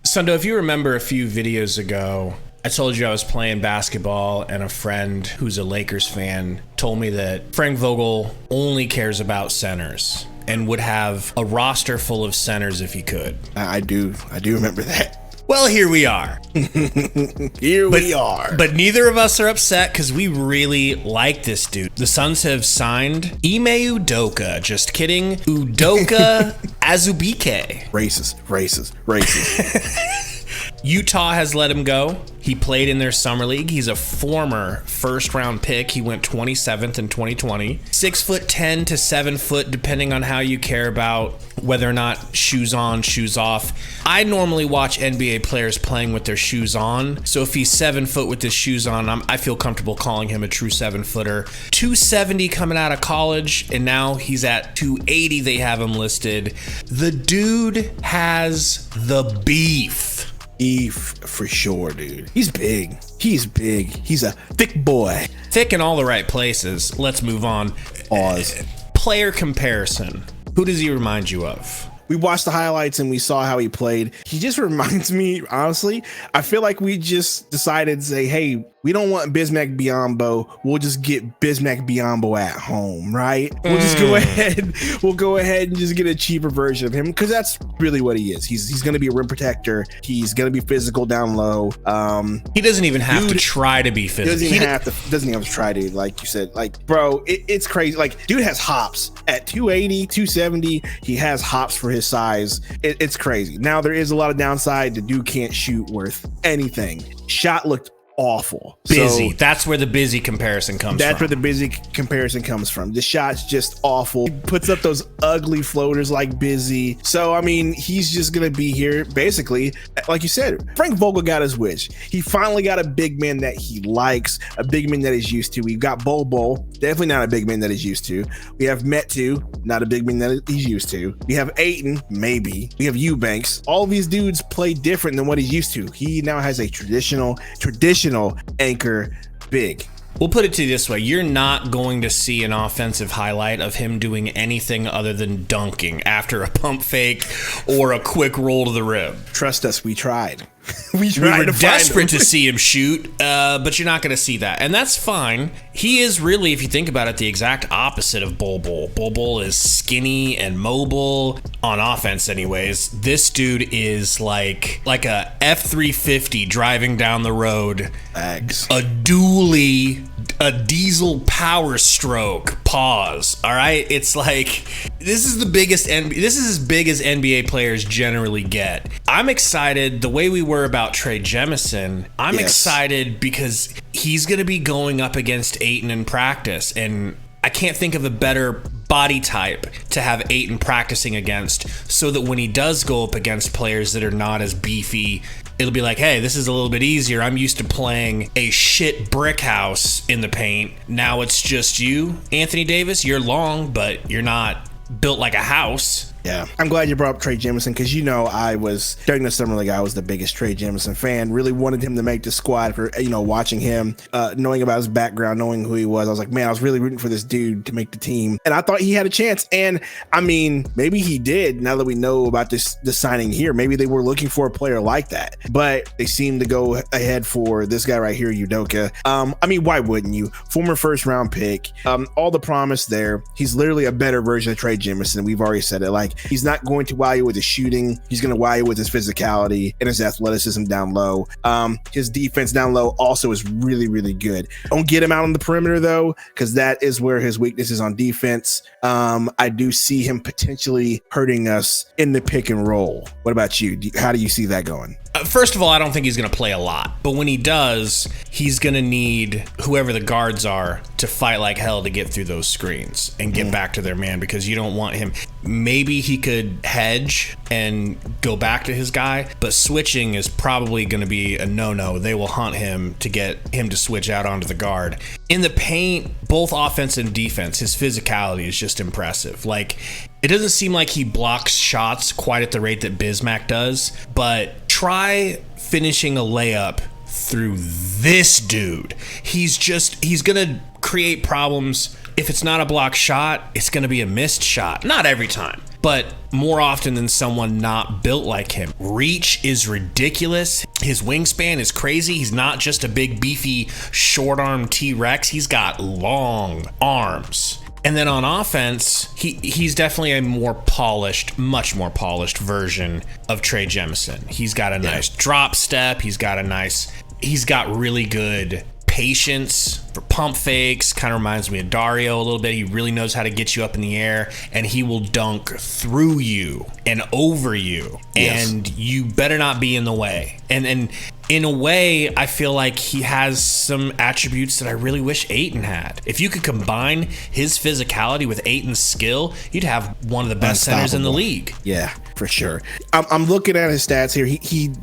Sundo, if you remember a few videos ago, I told you I was playing basketball and a friend who's a Lakers fan told me that Frank Vogel only cares about centers and would have a roster full of centers if he could. I do remember that. Well, here we are. We are. But neither of us are upset because we really like this dude. The Suns have signed Ime Udoka. Just kidding. Udoka Azubike. Racist. Utah has let him go. He played in their summer league. He's a former first-round pick. He went 27th in 2020. 6'10" to 7 foot, depending on how you care about whether or not shoes on, shoes off. I normally watch NBA players playing with their shoes on. So if he's 7 foot with his shoes on, I feel comfortable calling him a true 7-footer. 270 coming out of college, and now he's at 280. They have him listed. The dude has the beef. For sure, dude. He's big. He's a thick boy. Thick in all the right places. Let's move on. Pause. Player comparison. Who does he remind you of? We watched the highlights and we saw how he played. He just reminds me, honestly, I feel like we just decided to say, hey, we don't want Bismack Biyombo. We'll just get Bismack Biyombo at home, right? We'll just go ahead. We'll go ahead and just get a cheaper version of him because that's really what he is. He's going to be a rim protector. He's going to be physical down low. He doesn't even have to try to be physical. Doesn't even have to try to, like you said. Like, bro, it's crazy. Like, dude has hops at 280, 270. He has hops for his size. It's crazy. Now, there is a lot of downside. The dude can't shoot worth anything. Shot looked awful. Busy. That's where the busy comparison comes from. That's where the busy comparison comes from. The shot's just awful. He puts up those ugly floaters like busy. So, I mean, he's just going to be here. Basically, like you said, Frank Vogel got his wish. He finally got a big man that he likes, a big man that he's used to. We've got Bobo, definitely not a big man that he's used to. We have Metu, not a big man that he's used to. We have Ayton, maybe. We have Eubanks. All these dudes play different than what he's used to. He now has a traditional anchor big. We'll put it to you this way. You're not going to see an offensive highlight of him doing anything other than dunking after a pump fake or a quick roll to the rim. Trust us, we tried. We were desperate to see him shoot, but you're not going to see that. And that's fine. He is really, if you think about it, the exact opposite of Bol Bol. Bol Bol is skinny and mobile, on offense anyways. This dude is like a F-350 driving down the road. Eggs. A dually, a diesel power stroke. Pause. All right? It's like, this is as big as NBA players generally get. I'm excited the way we were about Trey Jameson. I'm excited because he's going to be going up against Ayton in practice, and I can't think of a better body type to have Ayton practicing against, so that when he does go up against players that are not as beefy, it'll be like, hey, this is a little bit easier. I'm used to playing a shit brick house in the paint. Now it's just you, Anthony Davis. You're long, but you're not built like a house. Yeah, I'm glad you brought up Trey Jameson because, I was, during the summer league, I was the biggest Trey Jameson fan. Really wanted him to make the squad for, watching him, knowing about his background, knowing who he was. I was like, man, I was really rooting for this dude to make the team. And I thought he had a chance. And I mean, maybe he did now that we know about the signing here. Maybe they were looking for a player like that. But they seem to go ahead for this guy right here, Udoka. I mean, why wouldn't you? Former first round pick. All the promise there. He's literally a better version of Trey Jameson. We've already said it. Like, he's not going to wow you with his shooting. He's going to wow you with his physicality and his athleticism down low. His defense down low also is really, really good. Don't get him out on the perimeter, though, because that is where his weakness is on defense. I do see him potentially hurting us in the pick and roll. What about you? How do you see that going? First of all, I don't think he's going to play a lot. But when he does, he's going to need whoever the guards are to fight like hell to get through those screens and get back to their man, because you don't want him. Maybe he could hedge and go back to his guy, but switching is probably going to be a no-no. They will hunt him to get him to switch out onto the guard. In the paint, both offense and defense, his physicality is just impressive. Like, it doesn't seem like he blocks shots quite at the rate that Bismack does, but try finishing a layup through this dude. He's gonna create problems. If it's not a block shot, it's gonna be a missed shot. Not every time, but more often than someone not built like him. Reach is ridiculous. His wingspan is crazy. He's not just a big, beefy, short-armed T-Rex. He's got long arms. And then on offense, he's definitely a more polished, much more polished version of Trey Jameson. He's got a nice drop step. He's got really good patience for pump fakes. Kind of reminds me of Dario a little bit. He really knows how to get you up in the air, and he will dunk through you and over you. Yes. And you better not be in the way. And in a way, I feel like he has some attributes that I really wish Ayton had. If you could combine his physicality with Ayton's skill, you'd have one of the best centers in the league. Yeah, for sure. I'm looking at his stats here. He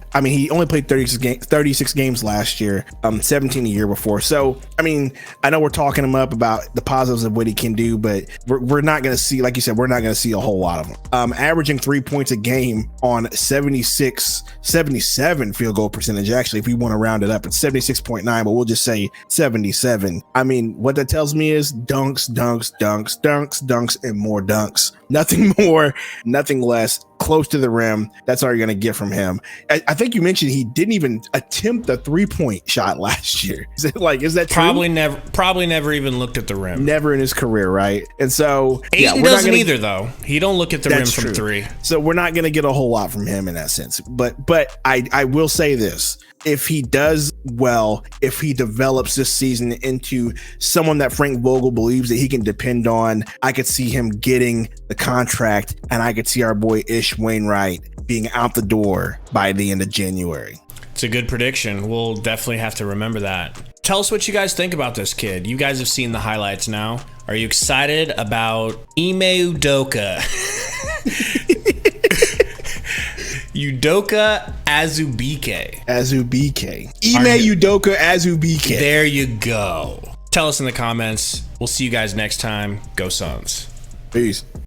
only played 36 games last year, 17 a year before. So, I mean, I know we're talking him up about the positives of what he can do, but we're not going to see, like you said, we're not going to see a whole lot of him. Averaging 3 points a game on 77 field goal percentage. Actually, if we want to round it up, it's 76.9, but we'll just say 77. I mean, what that tells me is dunks, and more dunks. Nothing more, nothing less. Close to the rim. That's all you're going to get from him. I think you mentioned he didn't even attempt a 3-point shot last year. Is that true? Probably never even looked at the rim. Never in his career, right? And so Ayton doesn't either, though. He don't look at the rim from three. So we're not going to get a whole lot from him in that sense. But I will say this. If he does well, if he develops this season into someone that Frank Vogel believes that he can depend on, I could see him getting the contract, and I could see our boy Ish Wainwright being out the door by the end of January. It's a good prediction. We'll definitely have to remember that. Tell us what you guys think about this kid. You guys have seen the highlights now. Are you excited about Ime Udoka? Udoka Azubuike. Ime Udoka Azubuike. There you go. Tell us in the comments. We'll see you guys next time. Go Suns. Peace.